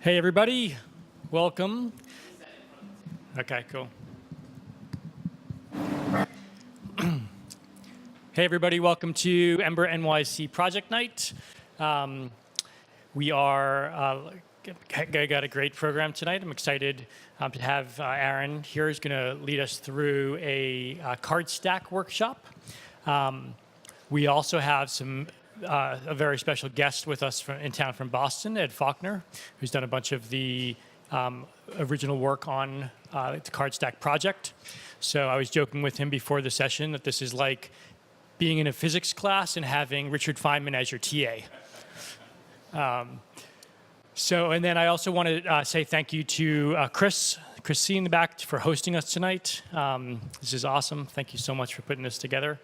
Hey, everybody. Welcome. Okay, cool. Hey, everybody. Welcome to Ember NYC Project Night. We got a great program tonight. I'm excited to have Aaron here, who's going to lead us through a Cardstack workshop. We also have a very special guest with us in town from Boston, Ed Faulkner, who's done a bunch of the original work on the Cardstack project. So I was joking with him before the session that this is like being in a physics class and having Richard Feynman as your TA. And then I also want to say thank you to Chris C in the back for hosting us tonight. This is awesome. Thank you so much for putting this together.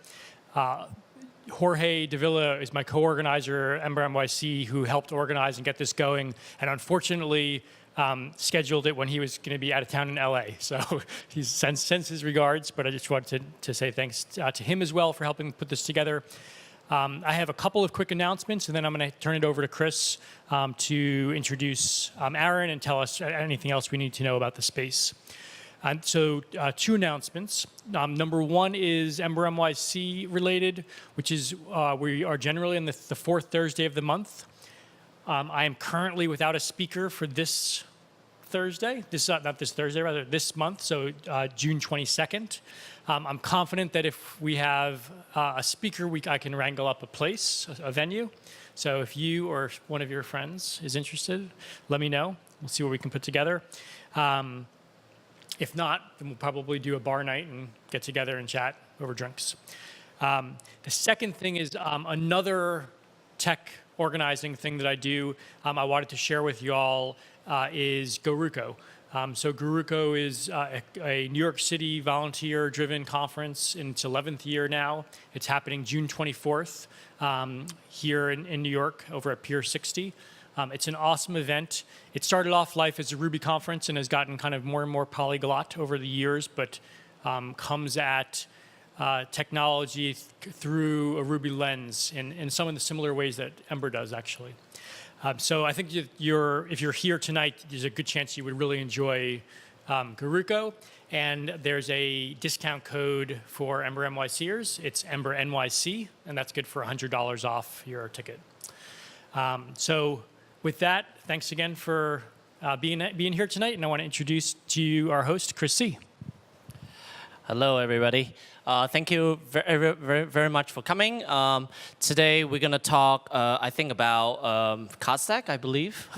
Jorge Davila is my co-organizer, Ember NYC, who helped organize and get this going, and unfortunately scheduled it when he was going to be out of town in LA. So he sends his regards, but I just wanted to say thanks to him as well for helping put this together. I have a couple of quick announcements, and then I'm going to turn it over to Chris to introduce Aaron and tell us anything else we need to know about the space. So two announcements. Number one is Ember NYC related, which is we are generally on the fourth Thursday of the month. I am currently without a speaker for this Thursday. Not this Thursday, rather this month, so June 22nd. I'm confident that if we have a speaker, I can wrangle up a venue. So if you or one of your friends is interested, let me know. We'll see what we can put together. If not, then we'll probably do a bar night and get together and chat over drinks. The second thing is another tech organizing thing that I do I wanted to share with you all is Guruko. So Guruko is a New York City volunteer-driven conference in its 11th year now. It's happening June 24th here in New York over at Pier 60. It's an awesome event. It started off life as a Ruby conference and has gotten kind of more and more polyglot over the years, but comes at technology through a Ruby lens in some of the similar ways that Ember does, actually. So I think if you're here tonight, there's a good chance you would really enjoy Guruko. And there's a discount code for Ember NYCers. It's Ember NYC, and that's good for $100 off your ticket. So with that, thanks again for being here tonight, and I want to introduce to you our host, Chris C. Hello, everybody. Thank you very, very, very much for coming. Today, we're going to talk, I think, about Cardstack, I believe.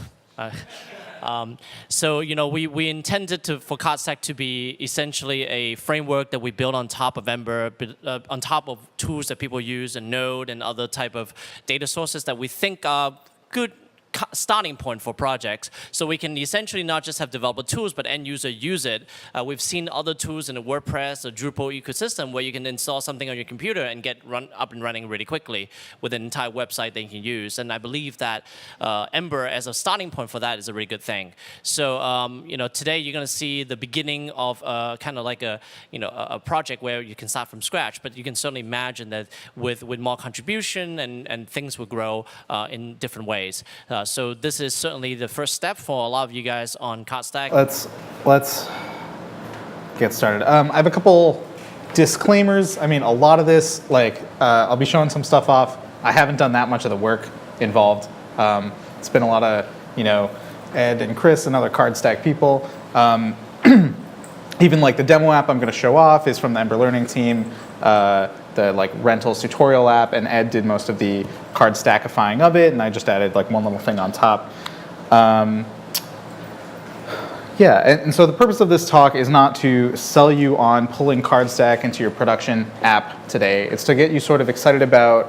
So, we intended for Cardstack to be essentially a framework that we build on top of Ember, on top of tools that people use, and Node and other type of data sources that we think are good starting point for projects, so we can essentially not just have developer tools, but end user use it. We've seen other tools in the WordPress or Drupal ecosystem where you can install something on your computer and get up and running really quickly with an entire website that you can use. And I believe that Ember as a starting point for that is a really good thing. So today you're going to see the beginning of kind of like a project where you can start from scratch, but you can certainly imagine that with more contribution and things will grow in different ways. So this is certainly the first step for a lot of you guys on Cardstack. Let's get started. I have a couple disclaimers. I mean, a lot of this, I'll be showing some stuff off. I haven't done that much of the work involved. It's been a lot of, Ed and Chris and other Cardstack people. Even the demo app I'm going to show off is from the Ember Learning team. The rentals tutorial app, and Ed did most of the Cardstackifying of it, and I just added one little thing on top. And so the purpose of this talk is not to sell you on pulling Cardstack into your production app today. It's to get you sort of excited about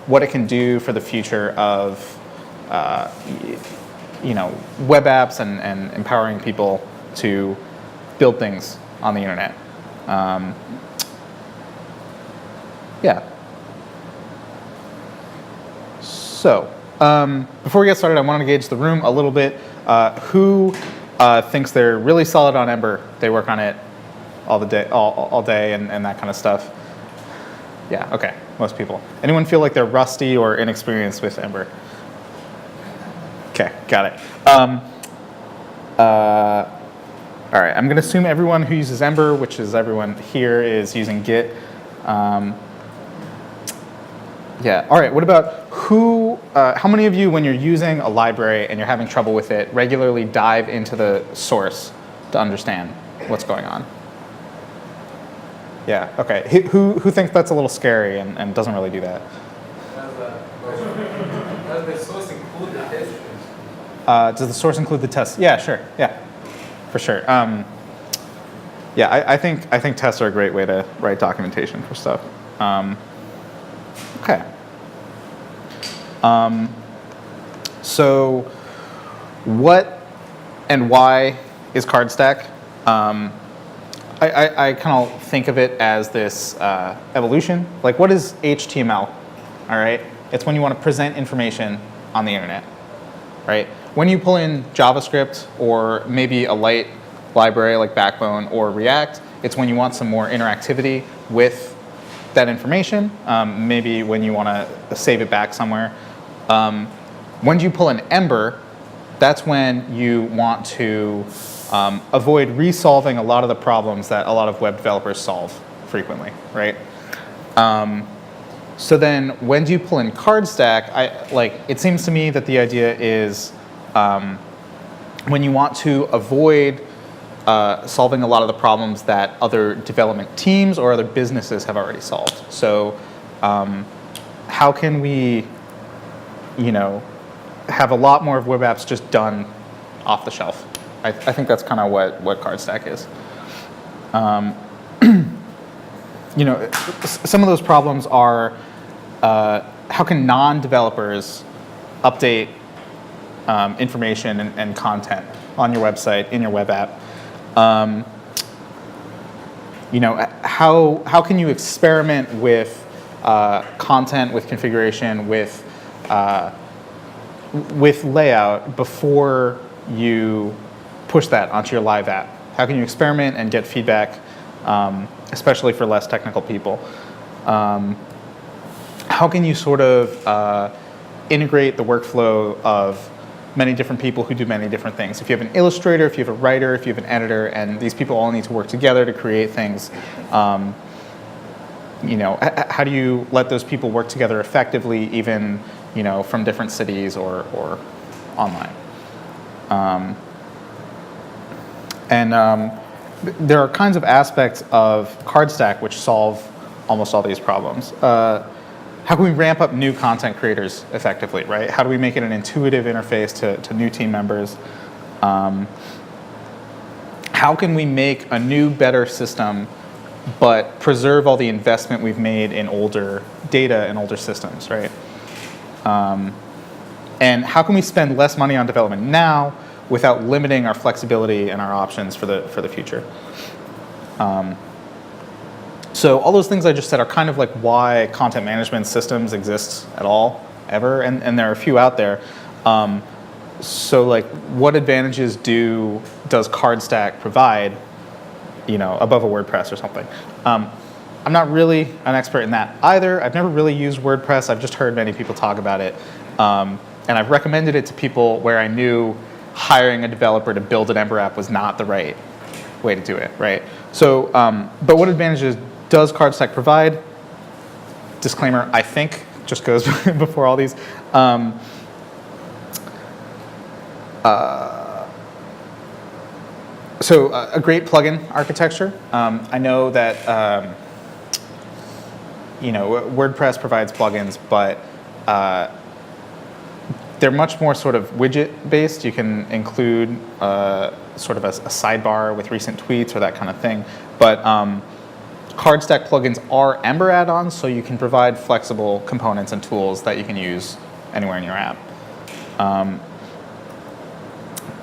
what it can do for the future of web apps and empowering people to build things on the internet. So, before we get started, I want to gauge the room a little bit. Who thinks they're really solid on Ember? They work on it all day and that kind of stuff. Yeah, okay, most people. Anyone feel like they're rusty or inexperienced with Ember? Okay. Got it. All right, I'm going to assume everyone who uses Ember, which is everyone here, is using Git. Yeah, all right, what about how many of you, when you're using a library and you're having trouble with it, regularly dive into the source to understand what's going on? Yeah, okay. Who thinks that's a little scary and doesn't really do that? Does the source include the test? Does the source include the tests? Yeah, sure. Yeah, for sure. Yeah, I think tests are a great way to write documentation for stuff. Okay. So, what and why is Cardstack? I kind of think of it as this evolution. Like, what is HTML? All right, it's when you want to present information on the internet, right? When you pull in JavaScript or maybe a light library like Backbone or React, it's when you want some more interactivity with that information, maybe when you want to save it back somewhere. When you pull in Ember, that's when you want to avoid resolving a lot of the problems that a lot of web developers solve frequently, right? So then when do you pull in Cardstack, it seems to me that the idea is when you want to avoid solving a lot of the problems that other development teams or other businesses have already solved. So how can we, have a lot more of web apps just done off the shelf? I think that's kind of what Cardstack is. Some of those problems are how can non-developers update information and content on your website, in your web app? How can you experiment with content, with configuration, with layout before you push that onto your live app? How can you experiment and get feedback, especially for less technical people? How can you sort of integrate the workflow of many different people who do many different things? If you have an illustrator, if you have a writer, if you have an editor, and these people all need to work together to create things, how do you let those people work together effectively, even from different cities or online? There are kinds of aspects of Cardstack which solve almost all these problems. How can we ramp up new content creators effectively, right? How do we make it an intuitive interface to new team members? How can we make a new, better system but preserve all the investment we've made in older data and older systems, right? And how can we spend less money on development now without limiting our flexibility and our options for the future? So all those things I just said are kind of like why content management systems exist at all, ever, and there are a few out there. So like, what advantages does Cardstack provide, above a WordPress or something? I'm not really an expert in that either. I've never really used WordPress. I've just heard many people talk about it. And I've recommended it to people where I knew hiring a developer to build an Ember app was not the right way to do it, right? So, but what advantages does Cardstack provide? Disclaimer, I think, just goes before all these. So a great plugin architecture. I know that WordPress provides plugins, but they're much more sort of widget-based. You can include sort of a sidebar with recent tweets or that kind of thing. But Cardstack plugins are Ember add-ons, so you can provide flexible components and tools that you can use anywhere in your app.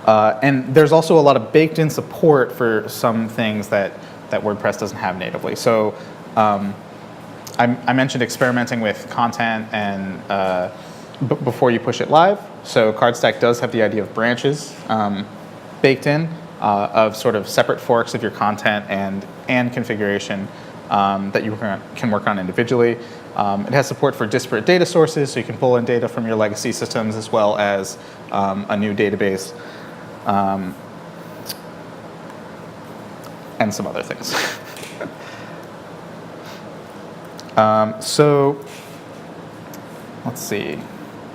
And there's also a lot of baked-in support for some things that WordPress doesn't have natively. So I mentioned experimenting with content and before you push it live. So Cardstack does have the idea of branches baked in, of sort of separate forks of your content and configuration that you can work on individually. It has support for disparate data sources, so you can pull in data from your legacy systems as well as a new database, and some other things. So let's see.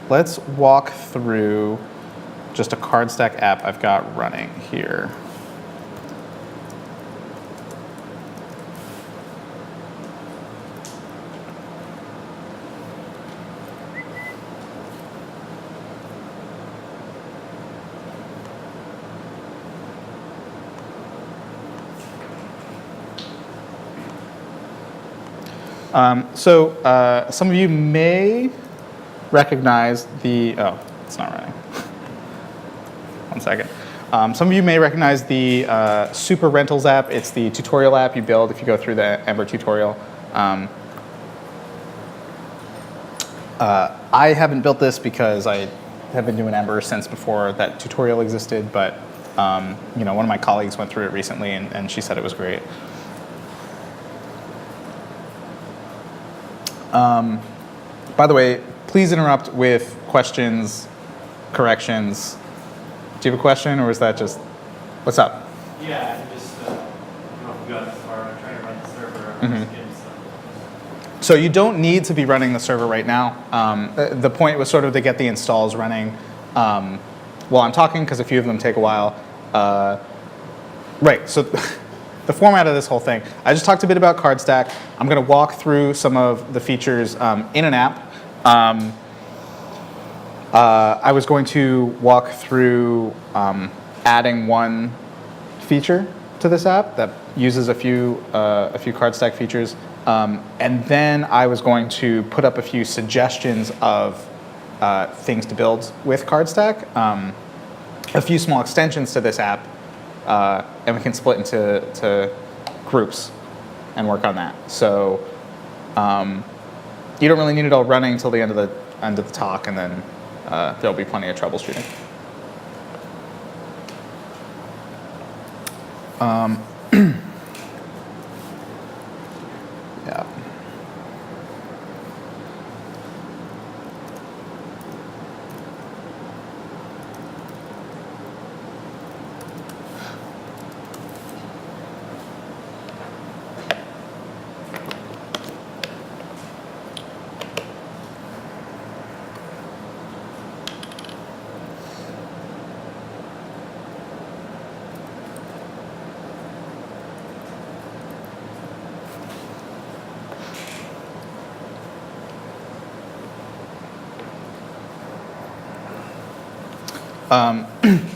Let's walk through just a Cardstack app I've got running here. Some of you may recognize the, oh, it's not running. 1 second. Some of you may recognize the Super Rentals app. It's the tutorial app you build if you go through the Ember tutorial. I haven't built this because I have been doing Ember since before that tutorial existed, but one of my colleagues went through it recently and she said it was great. By the way, please interrupt with questions, corrections. Do you have a question, or is that just, what's up? Yeah, I just, we are trying to run the server. So you don't need to be running the server right now. The point was sort of to get the installs running while I'm talking, because a few of them take a while. Right, so the format of this whole thing, I just talked a bit about Cardstack. I'm going to walk through some of the features in an app. I was going to walk through adding one feature to this app that uses a few Cardstack features, and then I was going to put up a few suggestions of things to build with Cardstack, a few small extensions to this app, and we can split into groups and work on that. So you don't really need it all running until the end of the talk, and then there'll be plenty of troubleshooting. Yeah.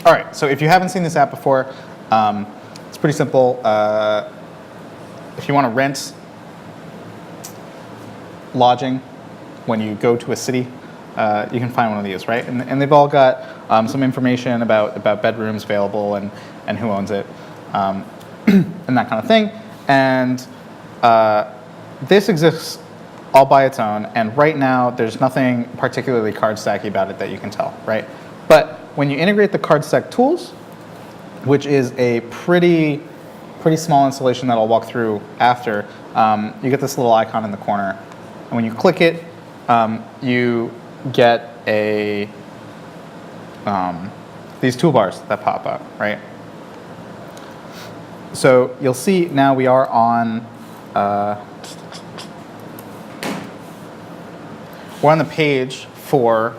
All right, so if you haven't seen this app before, it's pretty simple. If you want to rent lodging when you go to a city, you can find one of these, right? And they've all got some information about bedrooms available and who owns it, and that kind of thing. And this exists all by its own, and right now there's nothing particularly Cardstacky about it that you can tell, right? But when you integrate the Cardstack tools, which is a pretty small installation that I'll walk through after, you get this little icon in the corner. And when you click it, you get these toolbars that pop up, right? So you'll see now we are on we're on the page for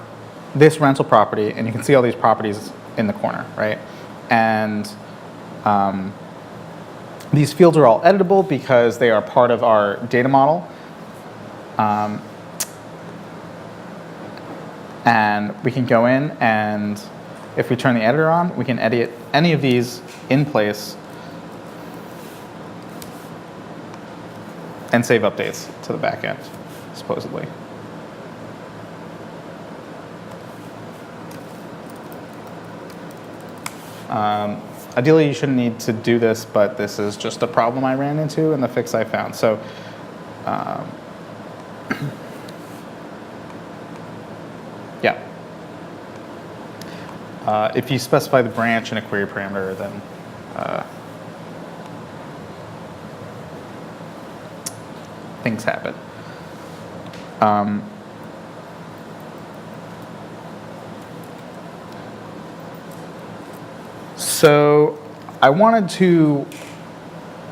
this rental property, and you can see all these properties in the corner, right? And these fields are all editable because they are part of our data model. And we can go in, and if we turn the editor on, we can edit any of these in place and save updates to the back end, supposedly. Ideally, you shouldn't need to do this, but this is just a problem I ran into and the fix I found. So, yeah. If you specify the branch in a query parameter, then things happen. So I wanted to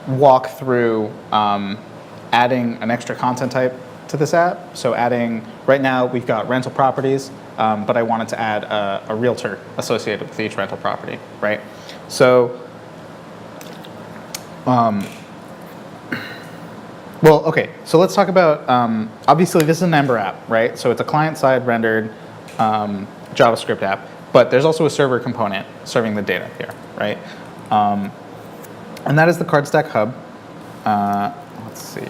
walk through adding an extra content type to this app. So adding, right now we've got rental properties, but I wanted to add a realtor associated with each rental property, right? So, well, okay, so let's talk about, obviously this is an Ember app, right? So it's a client-side rendered JavaScript app, but there's also a server component serving the data here, right? And that is the Cardstack Hub. Let's see.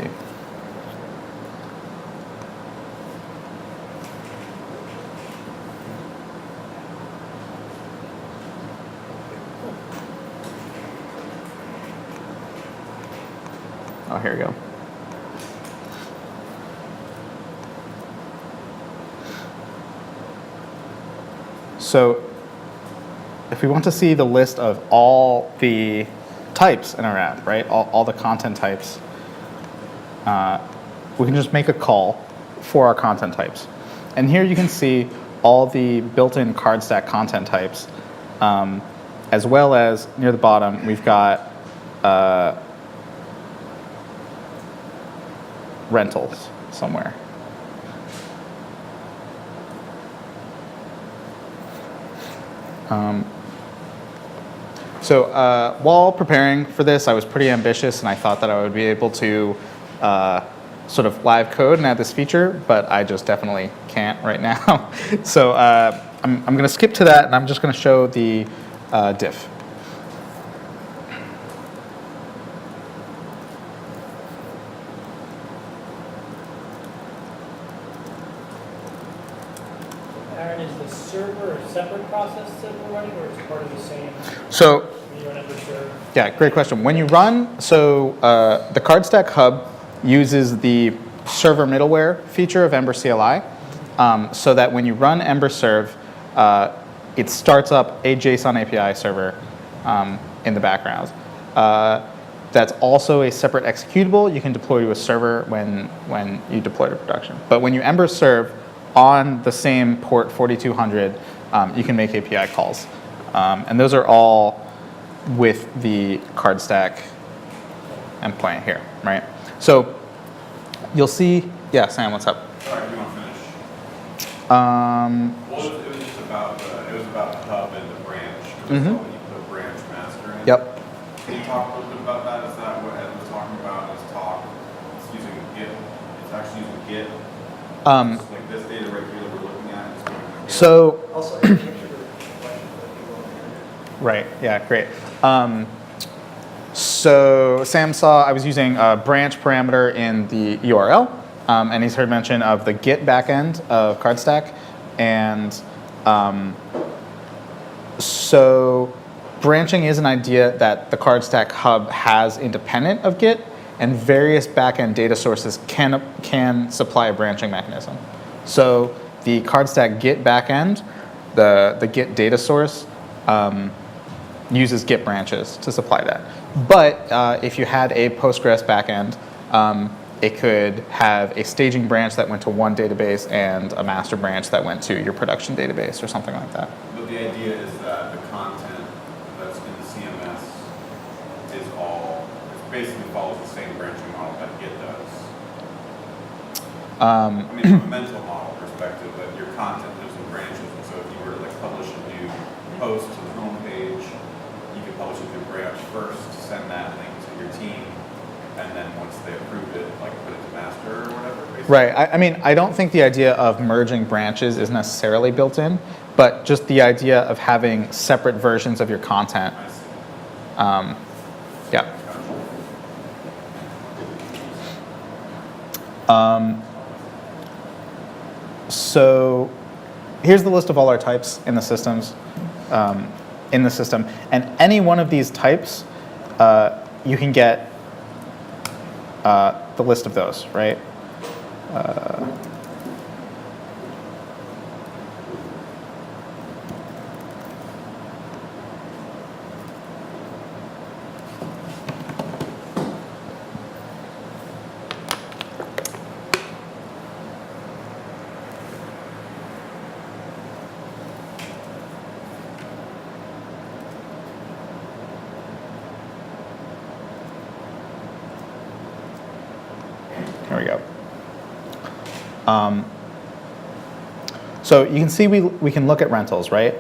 Oh, here we go. So if we want to see the list of all the types in our app, right, all the content types, we can just make a call for our content types. And here you can see all the built-in Cardstack content types, as well as near the bottom, we've got rentals somewhere. So while preparing for this, I was pretty ambitious, and I thought that I would be able to sort of live code and add this feature, but I just definitely can't right now. So I'm going to skip to that, and I'm just going to show the diff. Aaron, is the server a separate process that we're running, or is it part of the same? So When you run Ember serve? yeah, great question. When you run, so the Cardstack Hub uses the server middleware feature of Ember CLI, so that when you run Ember serve, it starts up a JSON API server in the background. That's also a separate executable you can deploy to a server when you deploy to production. But when you Ember serve on the same port 4200, you can make API calls. And those are all with the Cardstack endpoint here, right? So you'll see, yeah, Sam, what's up? Sorry, do you want to finish? Um, Well, it was just about it was about the hub and the branch. It was when you put branch master in. Yep. Can you talk a little bit about that? Is that what Ed was talking about in his talk? It's using Git. It's actually using Git. It's like this data right here that we're looking at is going to Git. So, Also, I can't figure the question that people want to hear. right, yeah, great. So Sam saw I was using a branch parameter in the URL, and he's heard mention of the Git backend of Cardstack. And so branching is an idea that the Cardstack Hub has independent of Git, and various backend data sources can supply a branching mechanism. So the Cardstack Git backend, the Git data source, uses Git branches to supply that. But if you had a Postgres backend, it could have a staging branch that went to one database and a master branch that went to your production database or something like that. But the idea is that the content that's in the CMS is all, it basically follows the same branching model that Git does. I mean, from a mental model perspective, that your content lives in branches, and so if you were to like publish a new post to the home page, you could publish it through branch first, send that link to your team, and then once they approved it, like put it to master or whatever. Basically. Right. I mean, I don't think the idea of merging branches is necessarily built in, but just the idea of having separate versions of your content. I see. Yeah. So here's the list of all our types in the systems, and any one of these types, you can get the list of those, right? Here we go. So you can see we can look at rentals, right?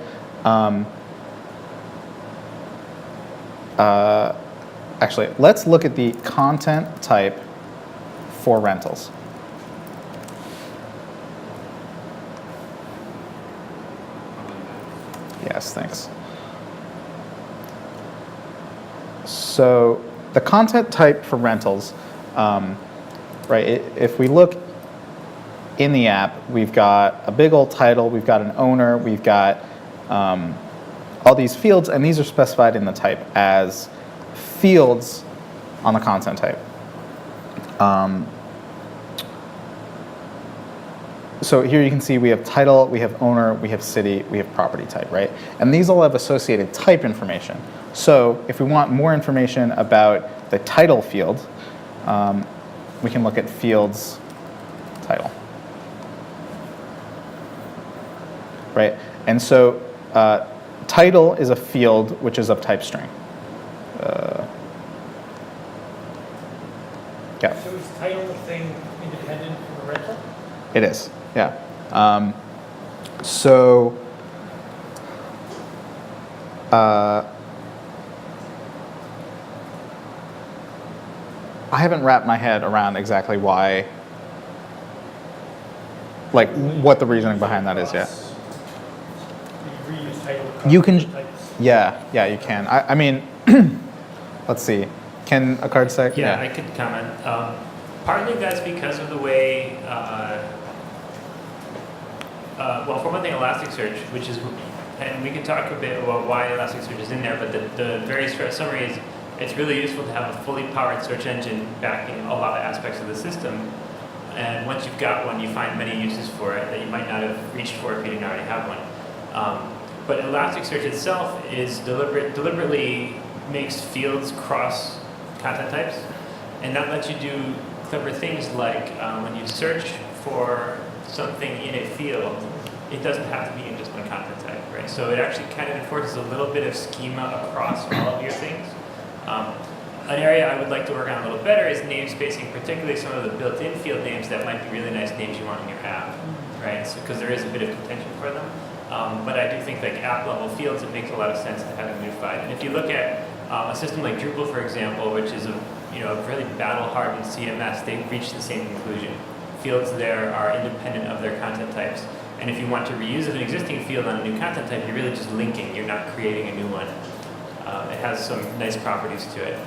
Actually, let's look at the content type for rentals. Yes, thanks. So the content type for rentals, right, if we look in the app, we've got a big old title, we've got an owner, we've got all these fields, and these are specified in the type as fields on the content type. So here you can see we have title, we have owner, we have city, we have property type, right? And these all have associated type information. So if we want more information about the title field, we can look at fields title, right? And so title is a field which is of type string. Yeah. So is title the thing independent from a rental? It is, yeah. So I haven't wrapped my head around exactly why, like what the reasoning behind that is yet. You reuse title across You can, types. yeah, you can. I mean, let's see. Can a card stack? Yeah, I could comment. Partly that's because of the way, well, for one thing, Elasticsearch, which is, and we can talk a bit about why Elasticsearch is in there, but the very short summary is it's really useful to have a fully powered search engine backing a lot of aspects of the system. And once you've got one, you find many uses for it that you might not have reached for if you didn't already have one. But Elasticsearch itself is deliberately makes fields cross content types, and that lets you do clever things like when you search for something in a field, it doesn't have to be in just one content type, right? So it actually kind of enforces a little bit of schema across all of your things. An area I would like to work on a little better is namespacing, particularly some of the built-in field names that might be really nice names you want in your app, right? Because there is a bit of contention for them. But I do think like app-level fields, it makes a lot of sense to have them unified. And if you look at a system like Drupal, for example, which is a really battle-hardened CMS, they've reached the same conclusion. Fields there are independent of their content types. And if you want to reuse an existing field on a new content type, you're really just linking. You're not creating a new one. It has some nice properties to it.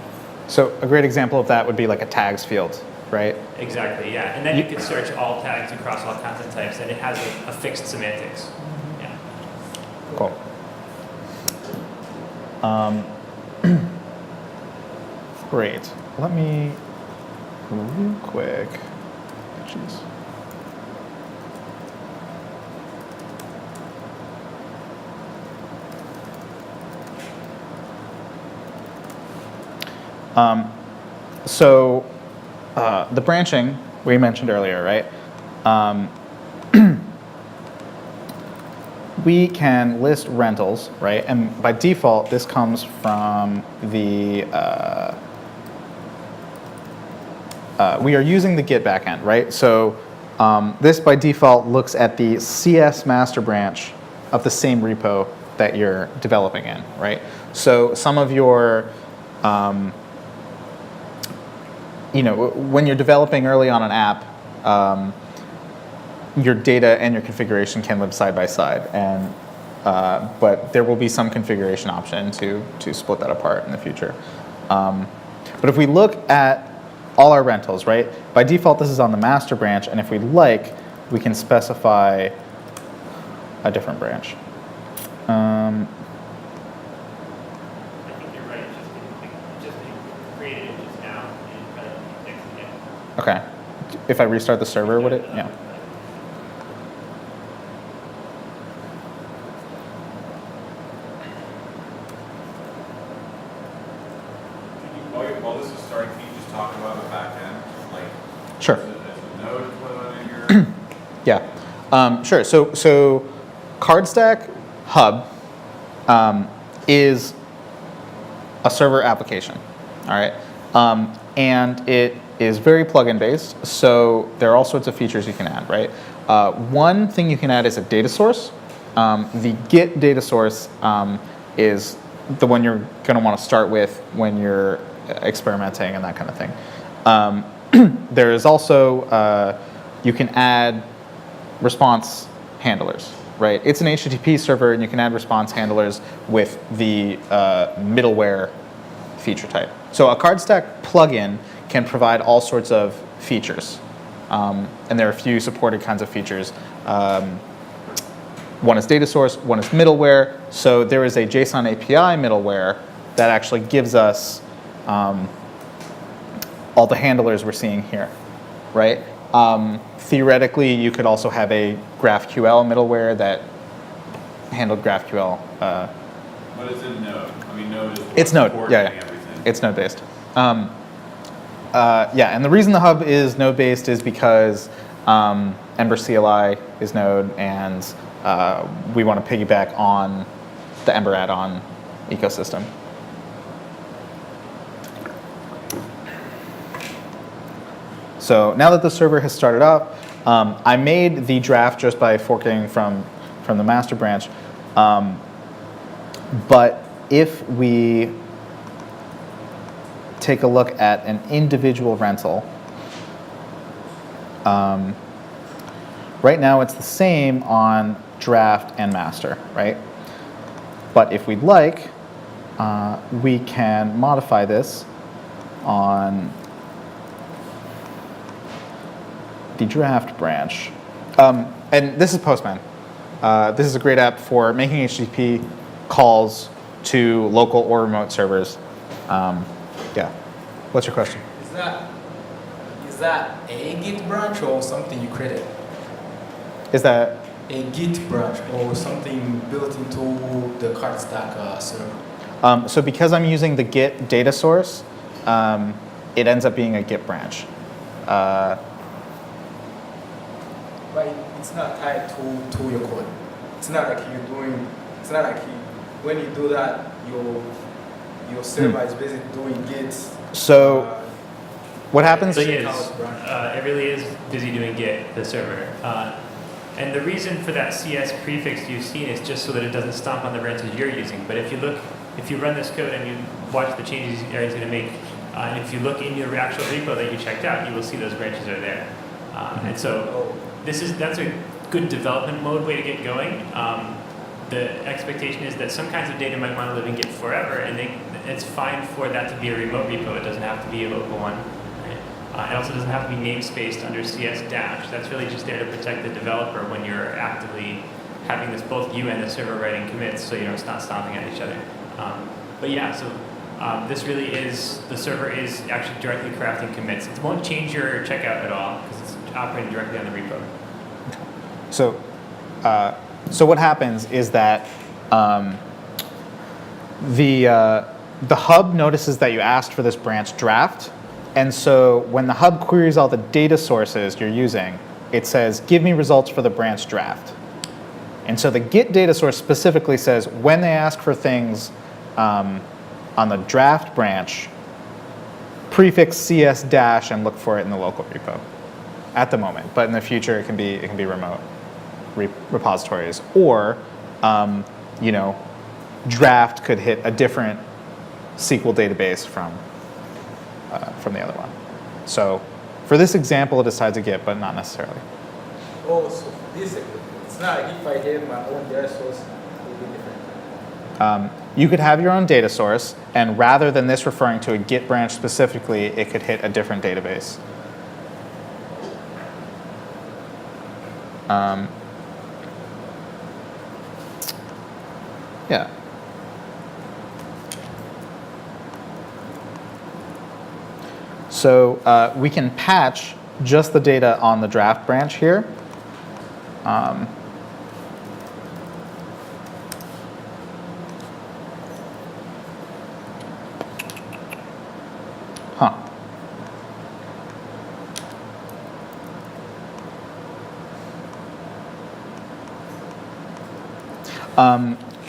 So a great example of that would be like a tags field, right? Exactly, yeah. And then you could search all tags across all content types, and it has a fixed semantics. Yeah. Cool. Great. Let me real quick. Jeez. So the branching we mentioned earlier, right? We can list rentals, right? And by default, this comes from the, we are using the Git backend, right? So this by default looks at the CS master branch of the same repo that you're developing in, right? So some of your, when you're developing early on an app, your data and your configuration can live side by side, and but there will be some configuration option to split that apart in the future. But if we look at all our rentals, right? By default, this is on the master branch, and if we'd like, we can specify a different branch. I think you're right. Just created it just now and rather than fixing it. Okay. If I restart the server, would it? Yeah. While this is starting, can you just talk about the back end? Like, Sure. as a node equivalent in your Yeah, sure. So Cardstack Hub is a server application, all right? And it is very plugin based, so there are all sorts of features you can add, right? One thing you can add is a data source. The Git data source is the one you're going to want to start with when you're experimenting and that kind of thing. There is also, you can add response handlers, right? It's an HTTP server, and you can add response handlers with the middleware feature type. So a Cardstack plugin can provide all sorts of features, and there are a few supported kinds of features. One is data source, one is middleware. So there is a JSON API middleware that actually gives us all the handlers we're seeing here, right? Theoretically, you could also have a GraphQL middleware that handled GraphQL. But it's in Node. I mean, Node is It's Node, coordinating yeah. everything. It's node-based. Yeah, and the reason the hub is node-based is because Ember CLI is Node, and we want to piggyback on the Ember add-on ecosystem. So now that the server has started up, I made the draft just by forking from the master branch. But if we take a look at an individual rental, right now it's the same on draft and master, right? But if we'd like, we can modify this on the draft branch. And this is Postman. This is a great app for making HTTP calls to local or remote servers. Yeah. What's your question? Is that a Git branch or something you created? Is that A Git branch or something built into the Cardstack server? so because I'm using the Git data source, it ends up being a Git branch. But it's not tied to your code. It's not like you're doing. It's not like when you do that, your server is basically doing Git. So what happens? It really is. It really is busy doing Git, the server. And the reason for that CS prefix you've seen is just so that it doesn't stomp on the branches you're using. But if you run this code and you watch the changes Ari's going to make, and if you look in your actual repo that you checked out, you will see those branches are there. And so that's a good development mode way to get going. The expectation is that some kinds of data might want to live in Git forever, and it's fine for that to be a remote repo. It doesn't have to be a local one. Right? It also doesn't have to be namespaced under CS-. That's really just there to protect the developer when you're actively having this, both you and the server writing commits, so it's not stomping at each other. But yeah, so this really is, the server is actually directly crafting commits. It won't change your checkout at all because it's operating directly on the repo. So, so what happens is that the hub notices that you asked for this branch draft, and so when the hub queries all the data sources you're using, it says, give me results for the branch draft. And so the Git data source specifically says when they ask for things on the draft branch, prefix CS- and look for it in the local repo at the moment. But in the future, it can be remote repositories, or draft could hit a different SQL database from the other one. So for this example, it is tied to Git, but not necessarily. Oh, so this, it's not like if I have my own data source, it will be different. You could have your own data source, and rather than this referring to a Git branch specifically, it could hit a different database. Yeah. So we can patch just the data on the draft branch here.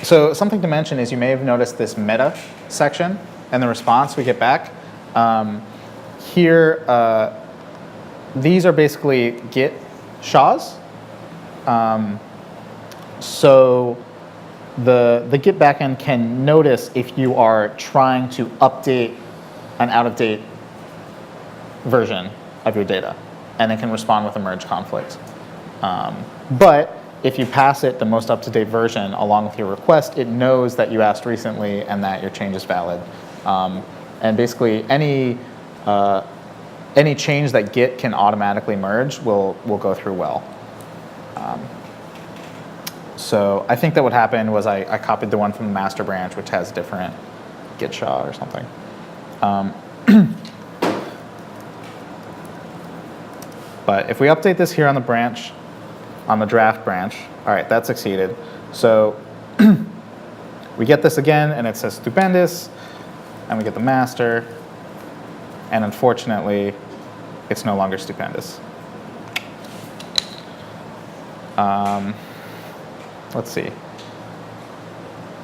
So something to mention is you may have noticed this meta section and the response we get back. here, these are basically Git SHAs. So the Git backend can notice if you are trying to update an out-of-date version of your data, and it can respond with a merge conflict. But if you pass it the most up-to-date version along with your request, it knows that you asked recently and that your change is valid. And basically, any change that Git can automatically merge will go through well. So I think that what happened was I copied the one from the master branch, which has different Git SHA or something. But if we update this here on the branch, on the draft branch, all right, that succeeded. So we get this again, and it says stupendous, and we get the master, and unfortunately, it's no longer stupendous. Let's see.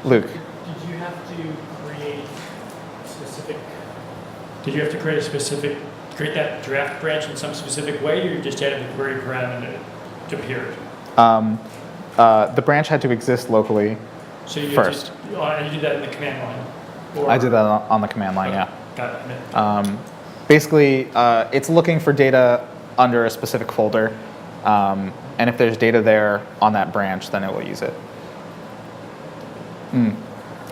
Luke. Did you have to create specific? Did you have to create that draft branch in some specific way, or you just added the query param and it appeared? The branch had to exist locally So you first. And you did that in the command line. Or, I did that on the command line, okay, yeah. Got it. Basically, it's looking for data under a specific folder, and if there's data there on that branch, then it will use it.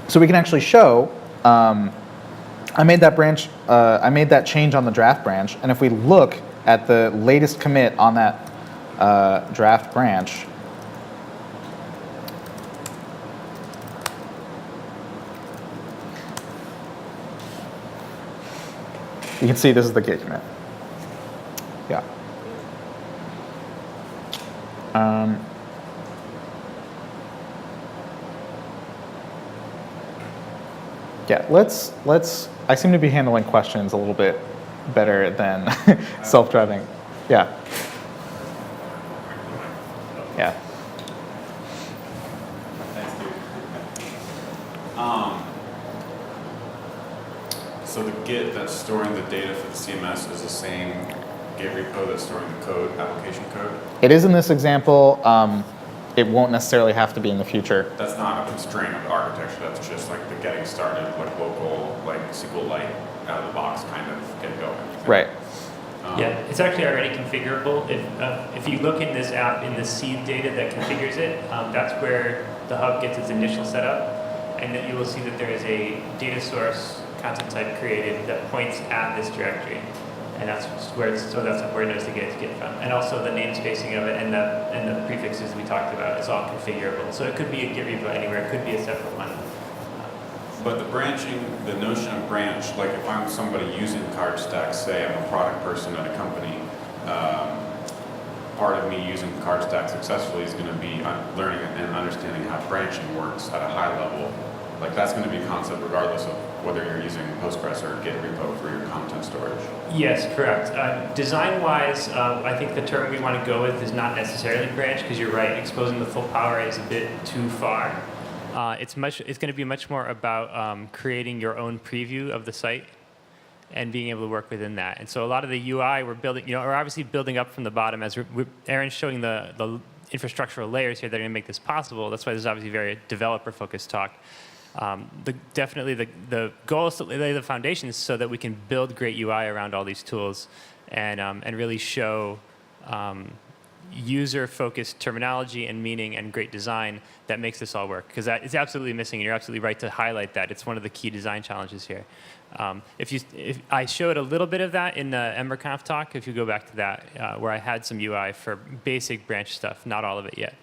So we can actually show, I made that branch, I made that change on the draft branch, and if we look at the latest commit on that draft branch, you can see this is the Git commit. Yeah. Yeah, let's, I seem to be handling questions a little bit better than self-driving. Yeah. Yeah. Thanks, dude. So the Git that's storing the data for the CMS is the same Git repo that's storing the code, application code? It is in this example. It won't necessarily have to be in the future. That's not a constraint of the architecture, that's just like the getting started, like local, like SQLite out of the box kind of get going. Right. Yeah, it's actually already configurable. If you look in this app, in the seed data that configures it, that's where the hub gets its initial setup, and then you will see that there is a data source content type created that points at this directory, and that's where it knows to get its Git from. And also the namespacing of it and the prefixes we talked about is all configurable. So it could be a Git repo anywhere. It could be a separate one. But the branching, the notion of branch, like if I'm somebody using Cardstack, say I'm a product person at a company, part of me using Cardstack successfully is going to be learning and understanding how branching works at a high level. Like that's going to be a concept regardless of whether you're using Postgres or Git repo for your content storage. Yes, correct. Design-wise, I think the term we want to go with is not necessarily branch, because you're right, exposing the full power is a bit too far. It's going to be much more about creating your own preview of the site and being able to work within that. And so a lot of the UI we're building, we're obviously building up from the bottom as Aaron's showing the infrastructural layers here that are going to make this possible. That's why this is obviously very developer-focused talk. Definitely the goal is to lay the foundations so that we can build great UI around all these tools and really show user-focused terminology and meaning and great design that makes this all work. Because that is absolutely missing, and you're absolutely right to highlight that. It's one of the key design challenges here. If I showed a little bit of that in the EmberConf talk, if you go back to that, where I had some UI for basic branch stuff, not all of it yet.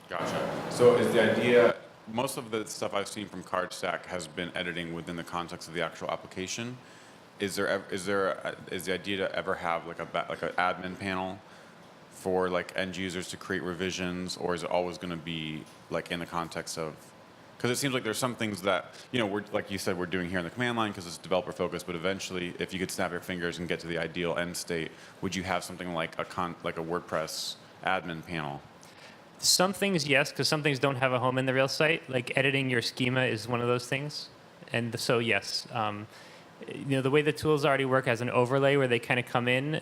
Gotcha. So is the idea, most of the stuff I've seen from Cardstack has been editing within the context of the actual application. Is the idea to ever have like an admin panel for like end users to create revisions, or is it always going to be like in the context of? Because it seems like there's some things that we're, like you said, we're doing here in the command line because it's developer focused. But eventually, if you could snap your fingers and get to the ideal end state, would you have something like a WordPress admin panel? Some things, yes, because some things don't have a home in the real site. Like editing your schema is one of those things. And so, yes. the way the tools already work as an overlay where they kind of come in,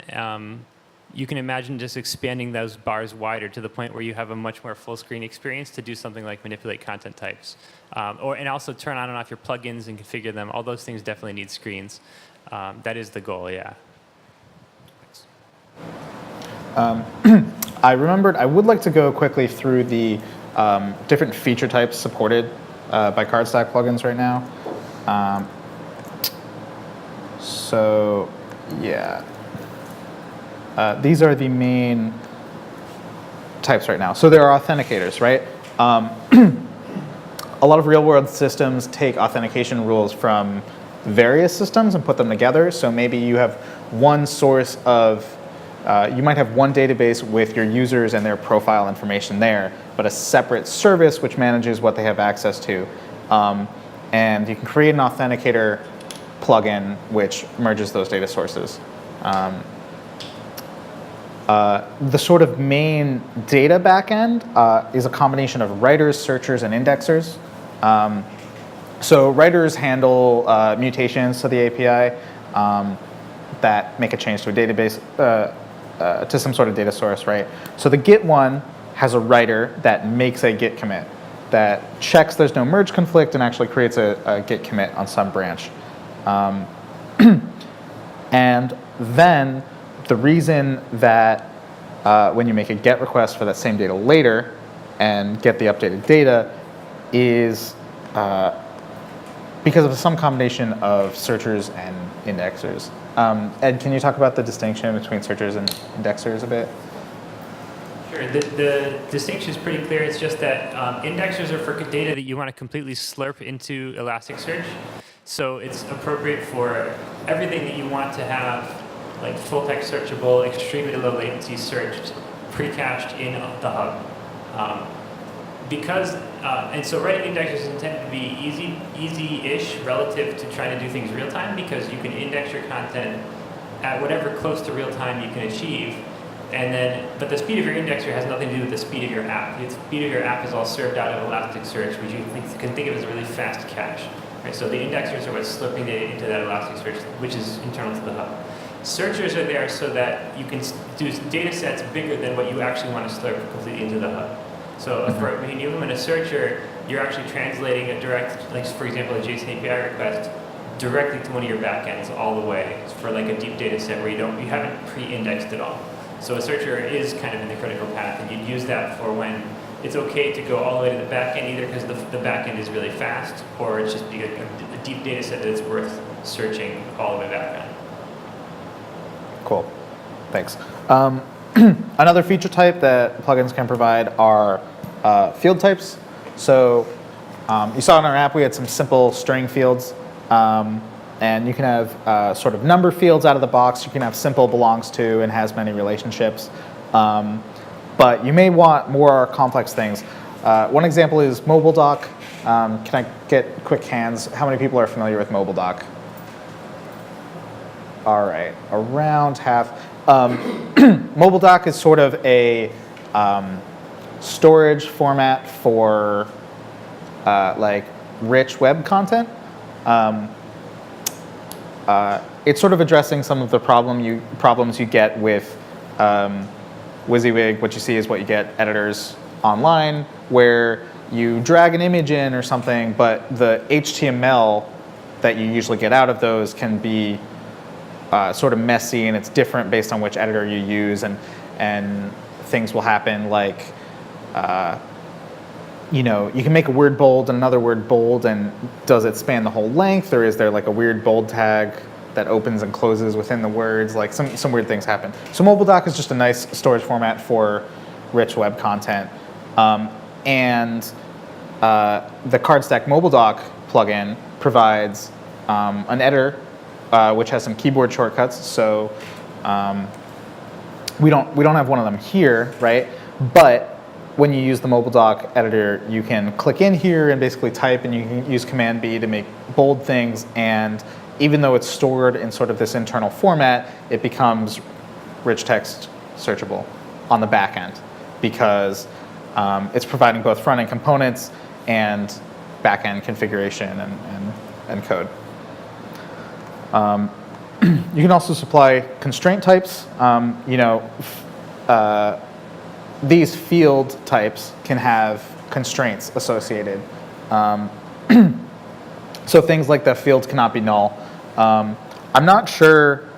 you can imagine just expanding those bars wider to the point where you have a much more full screen experience to do something like manipulate content types. And also turn on and off your plugins and configure them. All those things definitely need screens. That is the goal, yeah. I remembered I would like to go quickly through the different feature types supported by Cardstack plugins right now. So yeah, these are the main types right now. So there are authenticators, right? A lot of real-world systems take authentication rules from various systems and put them together. So maybe you have one source of, you might have one database with your users and their profile information there, but a separate service which manages what they have access to. And you can create an authenticator plugin which merges those data sources. The sort of main data backend is a combination of writers, searchers, and indexers. So writers handle mutations to the API that make a change to a database, to some sort of data source, right? So the Git one has a writer that makes a Git commit, that checks there's no merge conflict and actually creates a Git commit on some branch. And then the reason that when you make a GET request for that same data later and get the updated data is because of some combination of searchers and indexers. Ed, can you talk about the distinction between searchers and indexers a bit? Sure. The distinction is pretty clear. It's just that indexers are for data that you want to completely slurp into Elasticsearch. So it's appropriate for everything that you want to have, like full text searchable, extremely low latency searched, pre-cached in the hub. And so writing indexers is intended to be easy-ish relative to trying to do things real time, because you can index your content at whatever close to real time you can achieve. But the speed of your indexer has nothing to do with the speed of your app. The speed of your app is all served out of Elasticsearch, which you can think of as a really fast cache. Right? So the indexers are what's slurping data into that Elasticsearch, which is internal to the hub. Searchers are there so that you can do data sets bigger than what you actually want to slurp completely into the hub. So when you implement a searcher, you're actually translating a direct, like for example, a JSON API request directly to one of your backends all the way for like a deep data set where you haven't pre-indexed at all. So a searcher is kind of in the critical path, and you'd use that for when it's okay to go all the way to the backend, either because the backend is really fast, or it's just a deep data set that's worth searching all the way back on. Cool, thanks. Another feature type that plugins can provide are field types. So you saw in our app we had some simple string fields, and you can have sort of number fields out of the box. You can have simple belongs to and has many relationships. But you may want more complex things. One example is mobile doc. Can I get quick hands? How many people are familiar with mobile doc? All right, around half. Mobile doc is sort of a storage format for like rich web content. It's sort of addressing some of the problems you get with WYSIWYG. What you see is what you get editors online, where you drag an image in or something, but the HTML that you usually get out of those can be sort of messy, and it's different based on which editor you use, and things will happen like, you can make a word bold and another word bold, and does it span the whole length, or is there like a weird bold tag that opens and closes within the words? Like some weird things happen. So mobile doc is just a nice storage format for rich web content. And the Cardstack mobile doc plugin provides an editor which has some keyboard shortcuts. So we don't have one of them here, right? But when you use the mobile doc editor, you can click in here and basically type, and you can use Command B to make bold things. And even though it's stored in sort of this internal format, it becomes rich text searchable on the back end, because it's providing both front-end components and back-end configuration and code. You can also supply constraint types. These field types can have constraints associated. So things like the fields cannot be null. I'm not sure,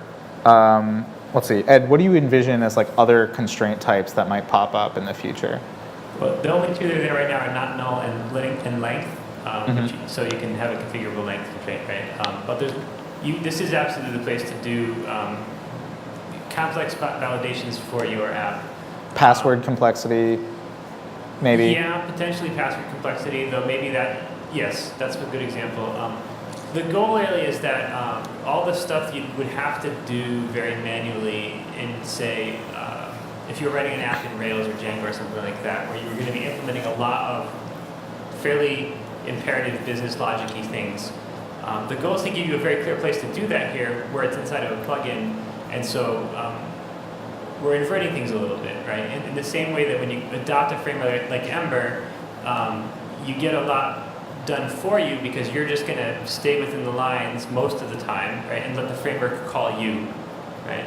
let's see, Ed, what do you envision as like other constraint types that might pop up in the future? Well, the only two that are there right now are not null and length. So you can have a configurable length constraint, right? But this is absolutely the place to do complex validations for your app. Password complexity, maybe? Yeah, potentially password complexity, though maybe yes, that's a good example. The goal really is that all the stuff you would have to do very manually in, say, if you're writing an app in Rails or Django or something like that, where you're going to be implementing a lot of fairly imperative business logic-y things. The goal is to give you a very clear place to do that here, where it's inside of a plugin, and so we're inverting things a little bit, right? In the same way that when you adopt a framework like Ember, you get a lot done for you because you're just going to stay within the lines most of the time, right? And let the framework call you, right?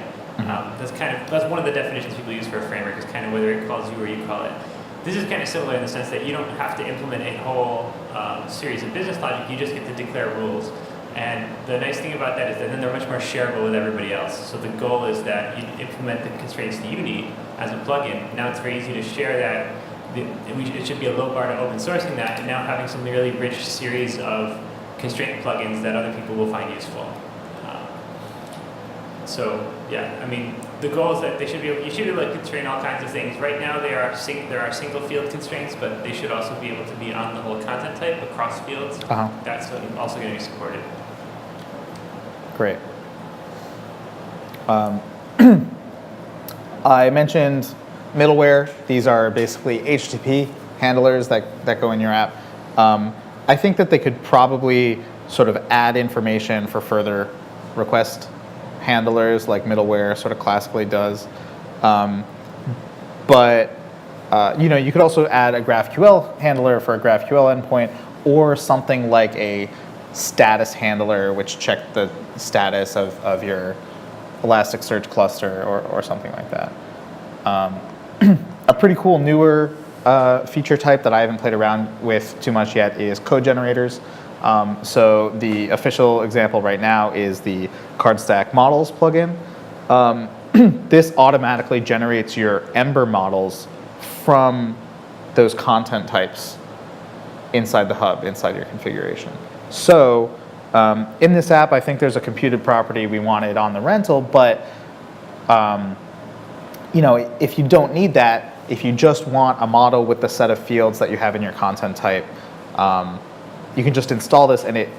That's one of the definitions people use for a framework is kind of whether it calls you or you call it. This is kind of similar in the sense that you don't have to implement a whole series of business logic. You just get to declare rules. And the nice thing about that is that then they're much more shareable with everybody else. So the goal is that you implement the constraints that you need as a plugin. Now it's very easy to share that. It should be a low bar to open sourcing that, and now having some really rich series of constraint plugins that other people will find useful. So yeah, I mean, the goal is that you should be able to constrain all kinds of things. Right now there are single field constraints, but they should also be able to be on the whole content type across fields. That's also going to be supported. Great. I mentioned middleware. These are basically HTTP handlers that go in your app. I think that they could probably sort of add information for further request handlers like middleware sort of classically does. But you could also add a GraphQL handler for a GraphQL endpoint, or something like a status handler which check the status of your Elasticsearch cluster or something like that. A pretty cool newer feature type that I haven't played around with too much yet is code generators. So the official example right now is the Cardstack models plugin. This automatically generates your Ember models from those content types inside the hub, inside your configuration. So in this app, I think there's a computed property we wanted on the rental, but if you don't need that, if you just want a model with the set of fields that you have in your content type, you can just install this and it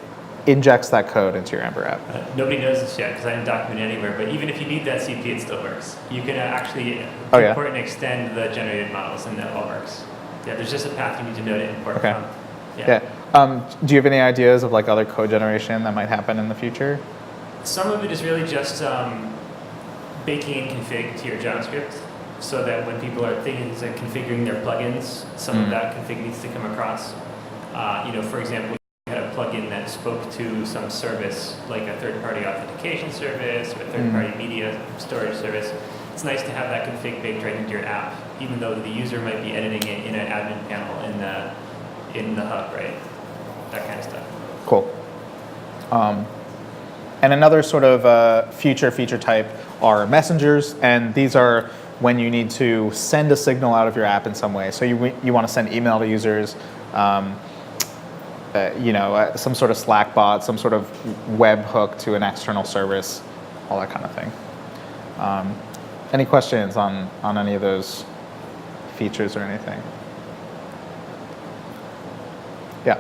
injects that code into your Ember app. Nobody knows this yet because I didn't document it anywhere, but even if you need that CP, it still works. You can actually import and extend the generated models, and that all works. Yeah, there's just a path you need to know to import from. Yeah. Do you have any ideas of like other code generation that might happen in the future? Some of it is really just baking in config to your JavaScript, so that when people are thinking of configuring their plugins, some of that config needs to come across. For example, we had a plugin that spoke to some service, like a third-party authentication service or a third-party media storage service. It's nice to have that config baked right into your app, even though the user might be editing it in an admin panel in the hub, right? That kind of stuff. Cool. And another sort of feature type are messengers, and these are when you need to send a signal out of your app in some way. So you want to send email to users, some sort of Slack bot, some sort of web hook to an external service, all that kind of thing. Any questions on any of those features or anything? Yeah.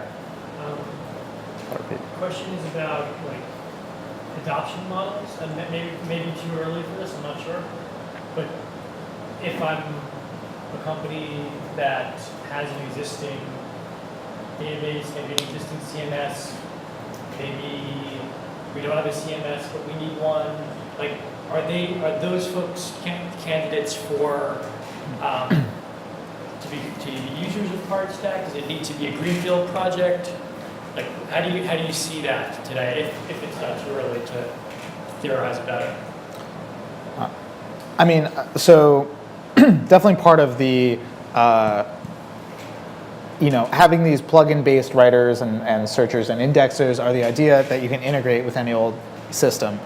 Question is about adoption models, and maybe too early for this, I'm not sure. But if I'm a company that has an existing database, maybe an existing CMS, maybe we don't have a CMS but we need one, are those folks candidates for to be users of Cardstack? Does it need to be a greenfield project? Like, how do you see that today, if it's not too early to theorize about it? I mean, so definitely part of the, having these plugin-based writers and searchers and indexers are the idea that you can integrate with any old system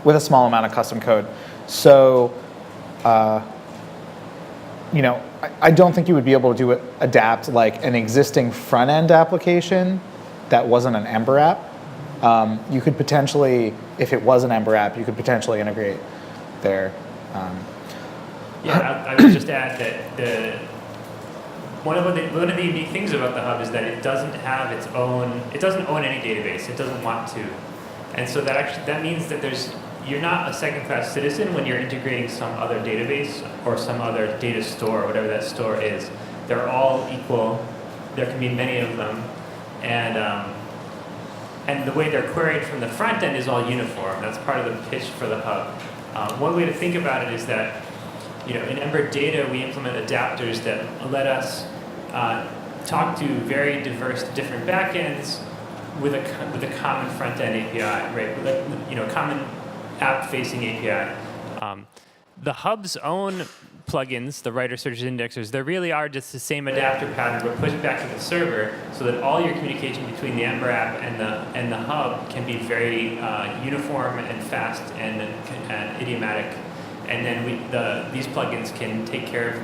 with a small amount of custom code. So, I don't think you would be able to adapt like an existing front-end application that wasn't an Ember app. You could potentially, if it was an Ember app, you could potentially integrate there. Yeah, I would just add that one of the unique things about the hub is that it doesn't have its own. It doesn't own any database. It doesn't want to, and so that means that you're not a second-class citizen when you're integrating some other database or some other data store, whatever that store is. They're all equal. There can be many of them, and the way they're queried from the front end is all uniform. That's part of the pitch for the hub. One way to think about it is that, in Ember data, we implement adapters that let us talk to very diverse different backends with a common front end API, right? With common app-facing API. The hub's own plugins, the writer, searchers, indexers, they really are just the same adapter pattern but pushed back to the server so that all your communication between the Ember app and the hub can be very uniform and fast and idiomatic. And then these plugins can take care of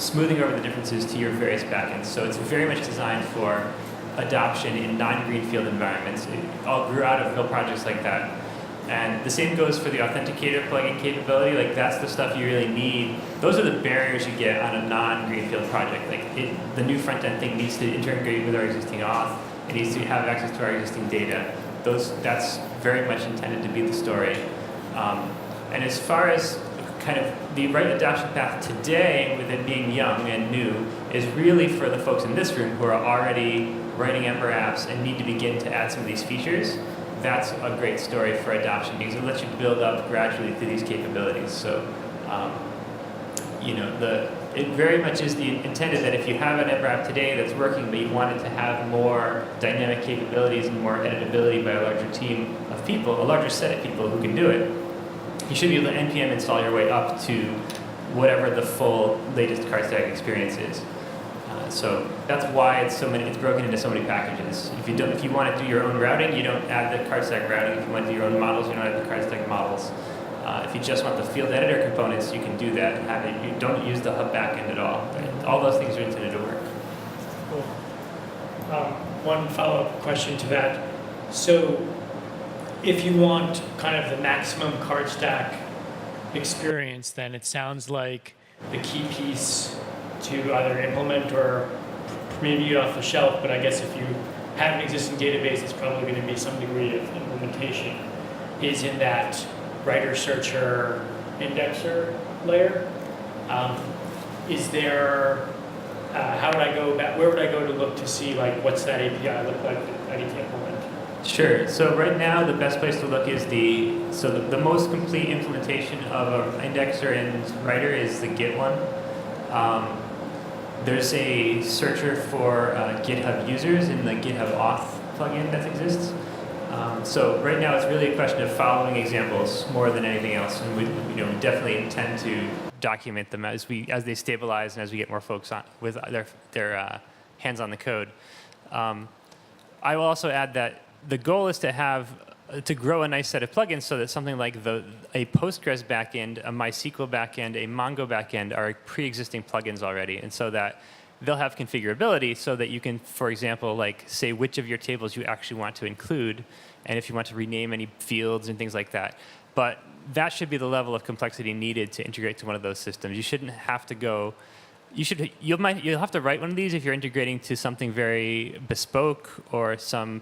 smoothing over the differences to your various backends. So it's very much designed for adoption in non-greenfield environments. It all grew out of real projects like that. And the same goes for the authenticator plugin capability. Like, that's the stuff you really need. Those are the barriers you get on a non-greenfield project. Like, the new front-end thing needs to integrate with our existing auth. It needs to have access to our existing data. That's very much intended to be the story. And as far as kind of the right adoption path today, with it being young and new, is really for the folks in this room who are already writing Ember apps and need to begin to add some of these features. That's a great story for adoption because it lets you build up gradually through these capabilities. So, it very much is intended that if you have an Ember app today that's working, but you want it to have more dynamic capabilities and more editability by a larger team of people, a larger set of people who can do it, you should be able to NPM install your way up to whatever the full latest Cardstack experience is. So that's why it's broken into so many packages. If you want to do your own routing, you don't add the Cardstack routing. If you want to do your own models, you don't add the Cardstack models. If you just want the field editor components, you can do that and have it. You don't use the hub backend at all. All those things are intended to work. Cool. One follow-up question to that. So, if you want kind of the maximum Cardstack Experience, then it sounds like the key piece to either implement or maybe off the shelf, but I guess if you have an existing database, it's probably going to be some degree of implementation, is in that writer, searcher, indexer layer. Is there, how would I go about, where would I go to look to see like what's that API look like that I need to implement? Sure. So right now, the best place to look is the most complete implementation of an indexer and writer is the Git one. There's a searcher for GitHub users in the GitHub auth plugin that exists. So right now, it's really a question of following examples more than anything else, and we definitely intend to document them as they stabilize and as we get more folks on with their hands on the code. I will also add that the goal is to grow a nice set of plugins so that something like a Postgres backend, a MySQL backend, a Mongo backend are pre-existing plugins already, and so that they'll have configurability so that you can, for example, like say which of your tables you actually want to include, and if you want to rename any fields and things like that. But that should be the level of complexity needed to integrate to one of those systems. You shouldn't have to go. You'll have to write one of these if you're integrating to something very bespoke or some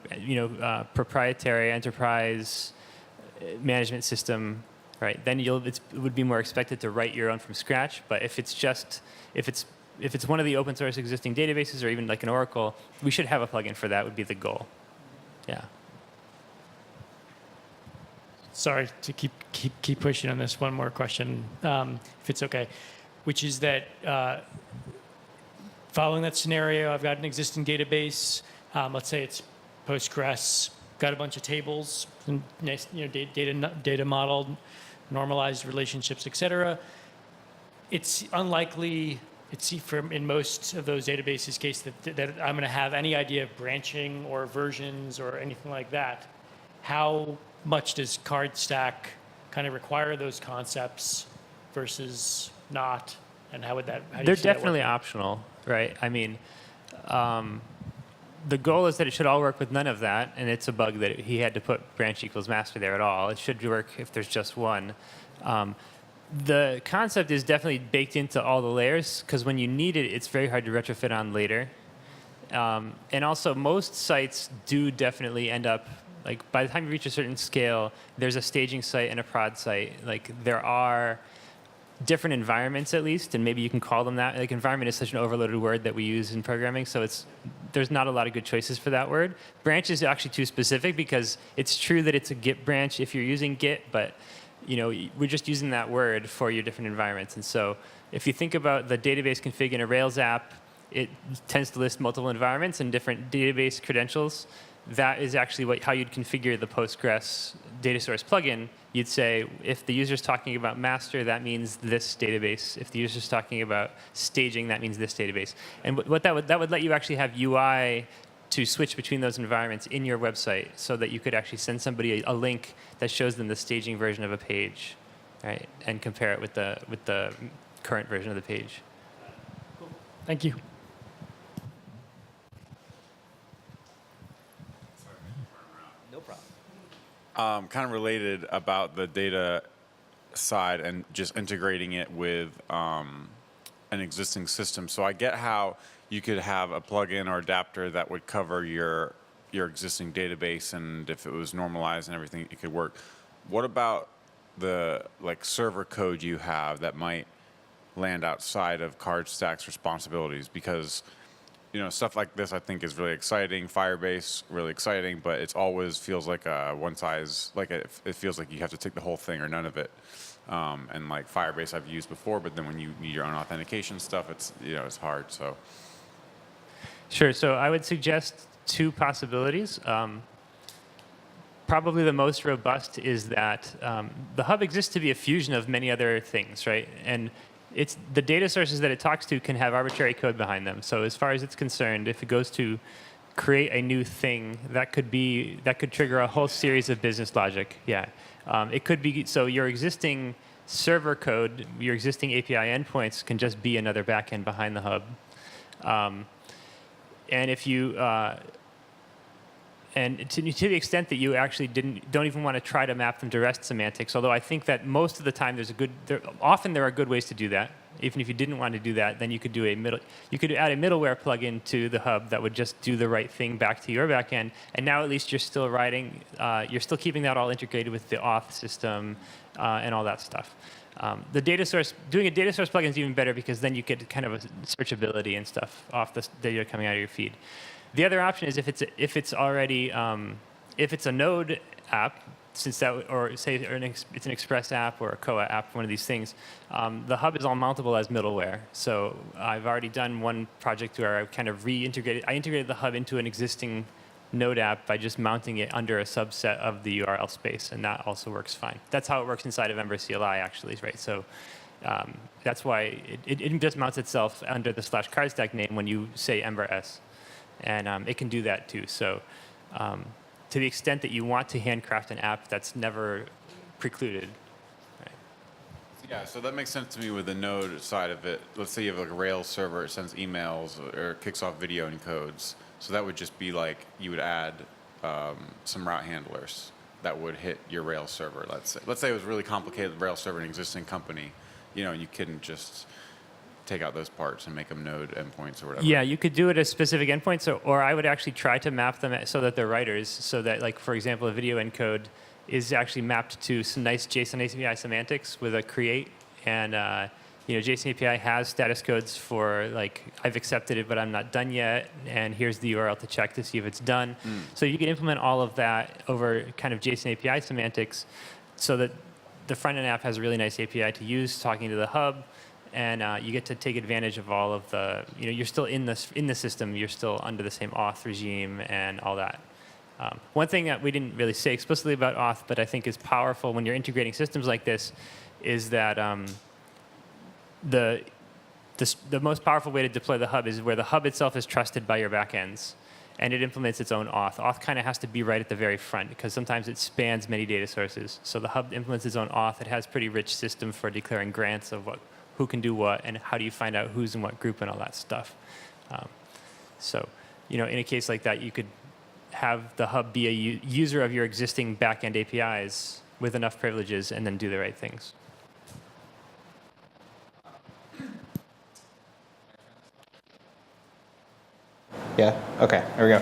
proprietary enterprise management system, right? Then it would be more expected to write your own from scratch. But if it's one of the open source existing databases or even like an Oracle, we should have a plugin for that. Would be the goal. Yeah. sorry to keep pushing on this. One more question, if it's okay, which is that following that scenario, I've got an existing database. let's say it's Postgres, got a bunch of tables, and nice, data modeled, normalized relationships, et cetera. It's unlikely, in most of those databases case that I'm going to have any idea of branching or versions or anything like that. How much does Cardstack kind of require those concepts versus not? And how would that? How do you They're see that definitely working? optional, right? I mean, the goal is that it should all work with none of that, and it's a bug that he had to put branch equals master there at all. It should work if there's just one. The concept is definitely baked into all the layers, because when you need it, it's very hard to retrofit on later. And also, most sites do definitely end up, like, by the time you reach a certain scale, there's a staging site and a prod site. Like, there are different environments, at least, and maybe you can call them that. Like, environment is such an overloaded word that we use in programming, so there's not a lot of good choices for that word. Branch is actually too specific, because it's true that it's a Git branch if you're using Git, but we're just using that word for your different environments. And so if you think about the database config in a Rails app, it tends to list multiple environments and different database credentials. That is actually how you'd configure the Postgres data source plugin. You'd say, if the user's talking about master, that means this database. If the user's talking about staging, that means this database. And what that would let you actually have UI to switch between those environments in your website, so that you could actually send somebody a link that shows them the staging version of a page, right? And compare it with the current version of the page. Thank you. No problem. Kind of related about the data side and just integrating it with an existing system. So I get how you could have a plugin or adapter that would cover your existing database, and if it was normalized and everything, it could work. What about the server code you have that might land outside of Cardstack's responsibilities? Because stuff like this I think is really exciting. Firebase, really exciting, but it always feels like a one size, it feels like you have to take the whole thing or none of it. And like Firebase I've used before, but then when you need your own authentication stuff, it's it's hard. So Sure. So I would suggest two possibilities. Probably the most robust is that the hub exists to be a fusion of many other things, right? And it's the data sources that it talks to can have arbitrary code behind them. So as far as it's concerned, if it goes to create a new thing, that could trigger a whole series of business logic. Yeah, it could be. So your existing server code, your existing API endpoints can just be another backend behind the hub. And if you and to the extent that you actually don't even want to try to map them to REST semantics, although I think that most of the time often there are good ways to do that. Even if you didn't want to do that, then you could add a middleware plugin to the hub that would just do the right thing back to your backend. And now at least you're still keeping that all integrated with the auth system and all that stuff. Doing a data source plugin is even better, because then you get kind of a searchability and stuff off the data coming out of your feed. The other option is if it's already if it's a Node app, it's an Express app or a Koa app, one of these things. The hub is all mountable as middleware. So I've already done one project where I kind of integrated the hub into an existing Node app by just mounting it under a subset of the URL space, and that also works fine. That's how it works inside of Ember CLI, actually, right? So that's why it just mounts itself under the /Cardstack name when you say Ember S, and it can do that too. So to the extent that you want to handcraft an app, that's never precluded. Right? yeah, so that makes sense to me with the Node side of it. Let's say you have a Rails server, it sends emails or kicks off video encodes. So that would just be like you would add some route handlers that would hit your Rails server. Let's say it was really complicated Rails server in an existing company. You couldn't just take out those parts and make them Node endpoints or whatever. Yeah, you could do it as specific endpoints, or I would actually try to map them so that they're writers, so that, like, for example, a video encode is actually mapped to some nice JSON API semantics with a create, and JSON API has status codes for, like, I've accepted it, but I'm not done yet, and here's the URL to check to see if it's done. So you can implement all of that over kind of JSON API semantics, so that the front-end app has a really nice API to use talking to the hub, and you get to take advantage of all of the, you're still in the system, you're still under the same auth regime and all that. One thing that we didn't really say explicitly about auth, but I think is powerful when you're integrating systems like this, is that the most powerful way to deploy the hub is where the hub itself is trusted by your backends, and it implements its own auth. Auth kind of has to be right at the very front, because sometimes it spans many data sources. So the hub implements its own auth. It has pretty rich system for declaring grants of who can do what, and how do you find out who's in what group and all that stuff. So, in a case like that, you could have the hub be a user of your existing backend APIs with enough privileges, and then do the right things. Yeah, okay, there we go.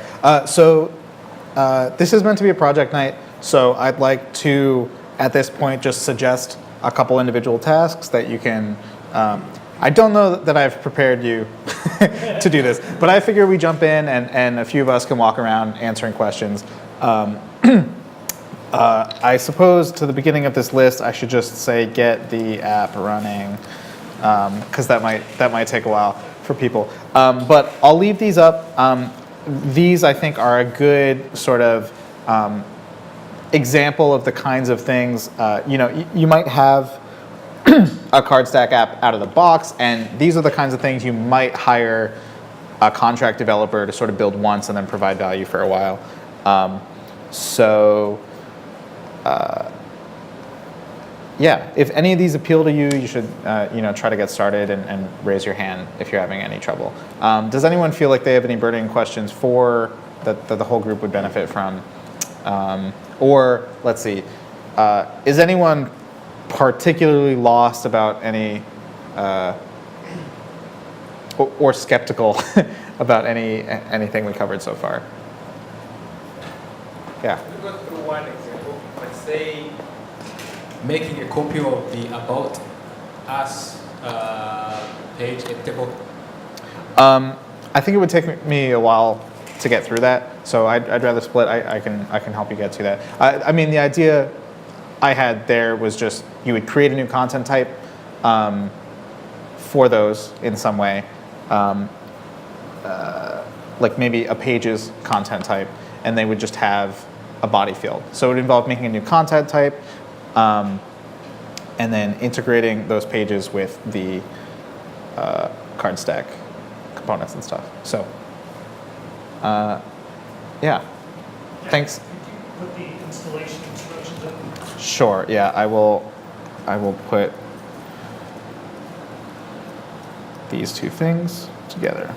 This is meant to be a project night, so I'd like to, at this point, just suggest a couple individual tasks that you can, I don't know that I've prepared you to do this, but I figure we jump in and a few of us can walk around answering questions. I suppose to the beginning of this list, I should just say get the app running, because that might take a while for people. But I'll leave these up. These, I think, are a good sort of example of the kinds of things, you might have a Cardstack app out of the box, and these are the kinds of things you might hire a contract developer to sort of build once and then provide value for a while. Yeah, if any of these appeal to you, you should try to get started and raise your hand if you're having any trouble. Does anyone feel like they have any burning questions that the whole group would benefit from? Or let's see, is anyone particularly lost about any or skeptical about anything we covered so far? Yeah. We go through one example. Let's say making a copy of the About Us page editable. I think it would take me a while to get through that, so I'd rather split. I can help you get to that. I mean, the idea I had there was just you would create a new content type for those in some way, like maybe a pages content type, and they would just have a body field. So it would involve making a new content type, and then integrating those pages with the Cardstack components and stuff. So, yeah. Thanks. Could you put the installation instructions in? Sure. Yeah, I will put these two things together.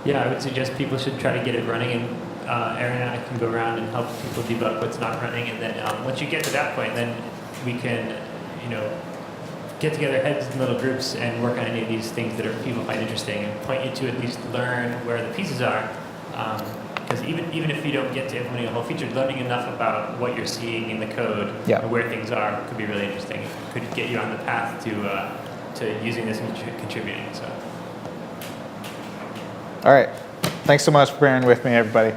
Yeah, I would suggest people should try to get it running, and Aaron and I can go around and help people debug what's not running, and then once you get to that point, then we can, get together heads in little groups and work on any of these things that people find interesting, and point you to at least learn where the pieces are. Because even if you don't get to implementing a whole feature, learning enough about what you're seeing in the code and where things are could be really interesting. It could get you on the path to using this and contributing. So. All right. Thanks so much for bearing with me, everybody.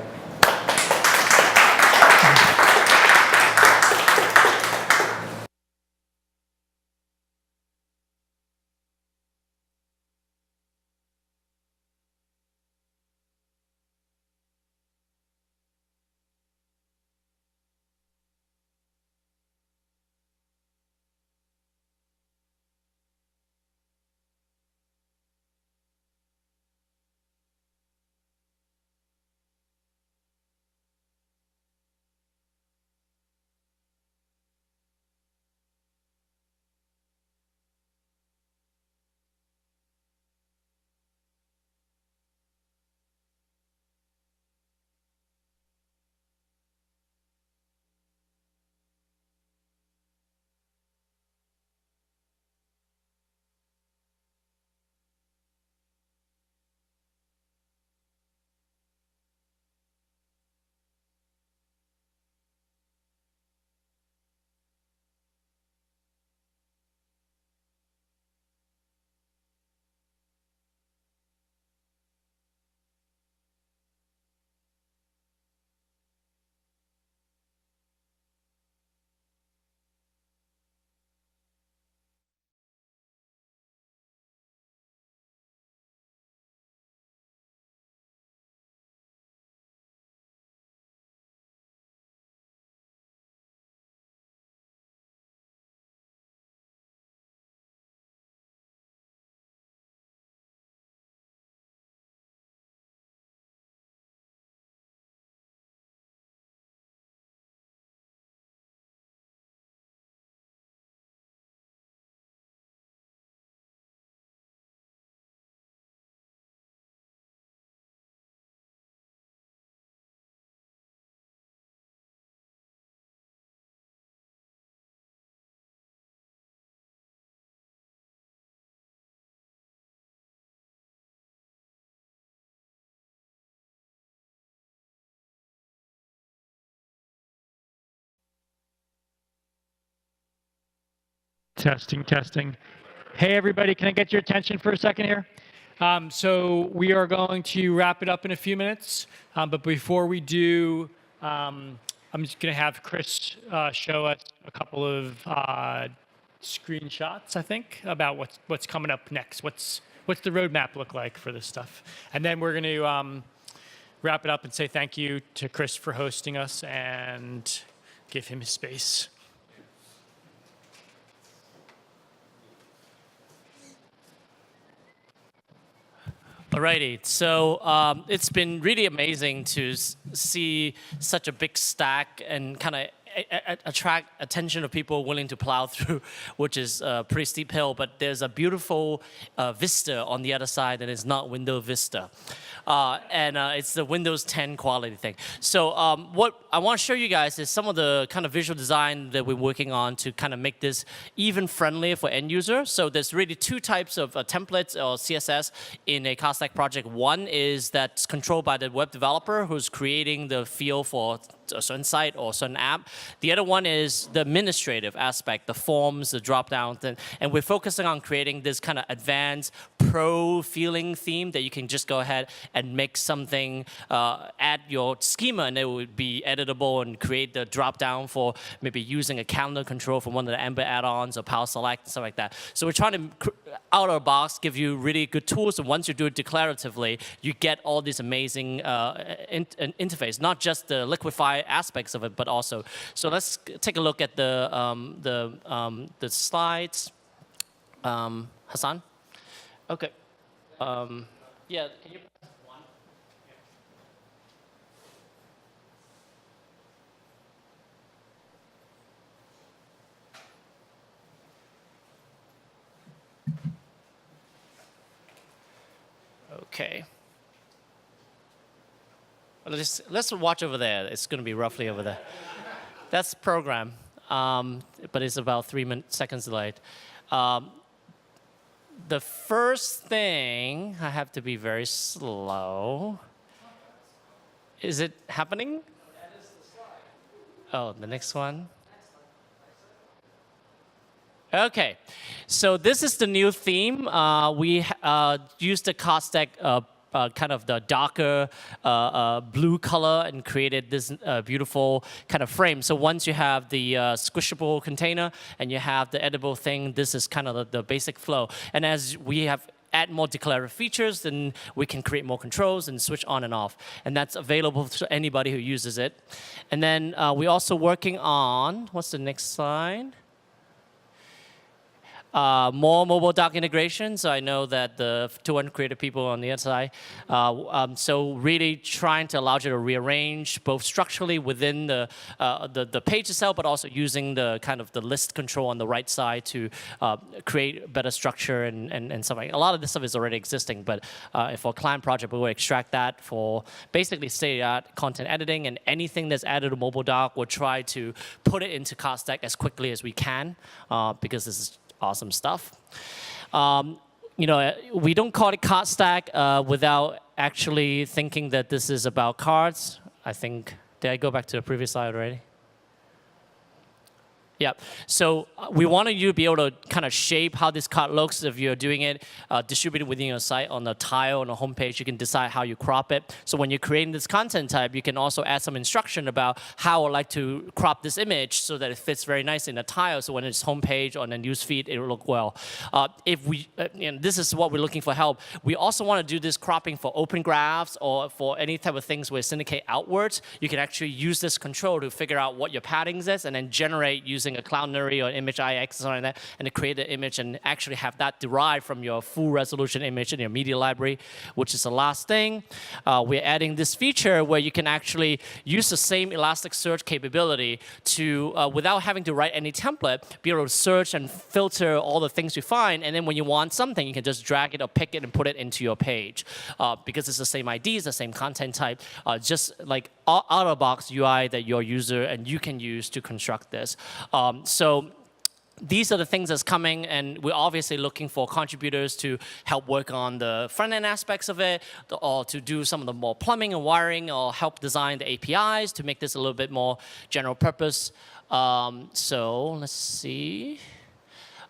Testing, testing. Hey, everybody, can I get your attention for a second here? So we are going to wrap it up in a few minutes. But before we do, I'm just going to have Chris show us a couple of screenshots, I think, about what's coming up next. What's the roadmap look like for this stuff? And then we're going to wrap it up and say thank you to Chris for hosting us and give him his space. Alrighty, so it's been really amazing to see such a big stack and kind of attract attention of people willing to plow through, which is a pretty steep hill, but there's a beautiful vista on the other side that is not Windows Vista. It's the Windows 10 quality thing. So what I want to show you guys is some of the kind of visual design that we're working on to kind of make this even friendlier for end users. So there's really two types of templates or CSS in a Cardstack project. One is that's controlled by the web developer who's creating the feel for a certain site or a certain app. The other one is the administrative aspect, the forms, the drop-downs, and we're focusing on creating this kind of advanced pro feeling theme that you can just go ahead and make something, add your schema, and it would be editable and create the drop-down for maybe using a calendar control from one of the Ember add-ons or Power Select and stuff like that. So we're trying to, out of the box, give you really good tools, and once you do it declaratively, you get all these amazing interface, not just the liquify aspects of it, but also. So let's take a look at the slides. Hassan? Okay. Yeah, can you press one? Okay. Let's watch over there. It's going to be roughly over there. That's the program, but it's about 3 seconds delayed. The first thing, I have to be very slow. Is it happening? Oh, the next one. Okay, so this is the new theme. We used the Cardstack kind of the darker blue color and created this beautiful kind of frame. So once you have the squishable container and you have the edible thing, this is kind of the basic flow. And as we have add more declarative features, then we can create more controls and switch on and off. And that's available to anybody who uses it. And then we're also working on, what's the next slide? More mobile doc integration. So I know that the 200 creative people on the other side. So really trying to allow you to rearrange both structurally within the page itself, but also using the kind of the list control on the right side to create better structure and stuff like that. A lot of this stuff is already existing, but for a client project, we will extract that for basically state-of-the-art content editing, and anything that's added to mobile doc, we'll try to put it into Cardstack as quickly as we can, because this is awesome stuff. You know, we don't call it Cardstack without actually thinking that this is about cards. I think, did I go back to the previous slide already? Yeah, so we wanted you to be able to kind of shape how this card looks if you're doing it distributed within your site on the tile on the homepage. You can decide how you crop it. So when you're creating this content type, you can also add some instruction about how I'd like to crop this image so that it fits very nicely in the tile. So when it's homepage or on the newsfeed, it will look well. If we, and this is what we're looking for help. We also want to do this cropping for open graphs or for any type of things where syndicate outwards. You can actually use this control to figure out what your paddings is and then generate using a Cloudinary or image IX or something like that, and to create an image and actually have that derived from your full resolution image in your media library, which is the last thing. We're adding this feature where you can actually use the same Elasticsearch capability to, without having to write any template, be able to search and filter all the things you find, and then when you want something, you can just drag it or pick it and put it into your page. Because it's the same IDs, the same content type, just like out-of-the-box UI that your user and you can use to construct this. So these are the things that's coming, and we're obviously looking for contributors to help work on the front-end aspects of it, or to do some of the more plumbing and wiring, or help design the APIs to make this a little bit more general purpose. So let's see.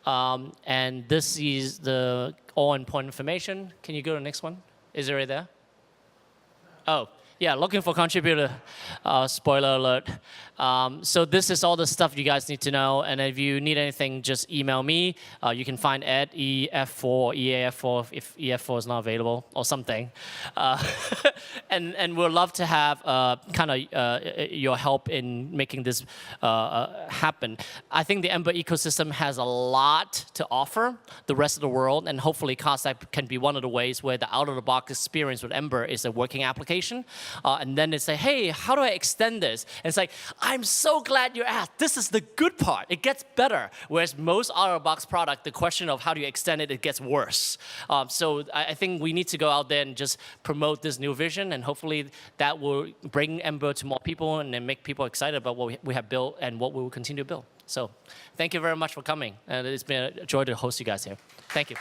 And this is the all important information. Can you go to the next one? Is it right there? Oh, yeah, looking for contributor. Spoiler alert. So this is all the stuff you guys need to know. And if you need anything, just email me. You can find Ed, EF4 or EAF4 if EF4 is not available or something. And we'd love to have kind of your help in making this happen. I think the Ember ecosystem has a lot to offer the rest of the world. And hopefully Cardstack can be one of the ways where the out-of-the-box experience with Ember is a working application. And then they say, hey, how do I extend this? And it's like, I'm so glad you asked. This is the good part. It gets better. Whereas most out-of-the-box product, the question of how do you extend it, it gets worse. So I think we need to go out there and just promote this new vision. And hopefully that will bring Ember to more people and then make people excited about what we have built and what we will continue to build. So thank you very much for coming. And it's been a joy to host you guys here. Thank you.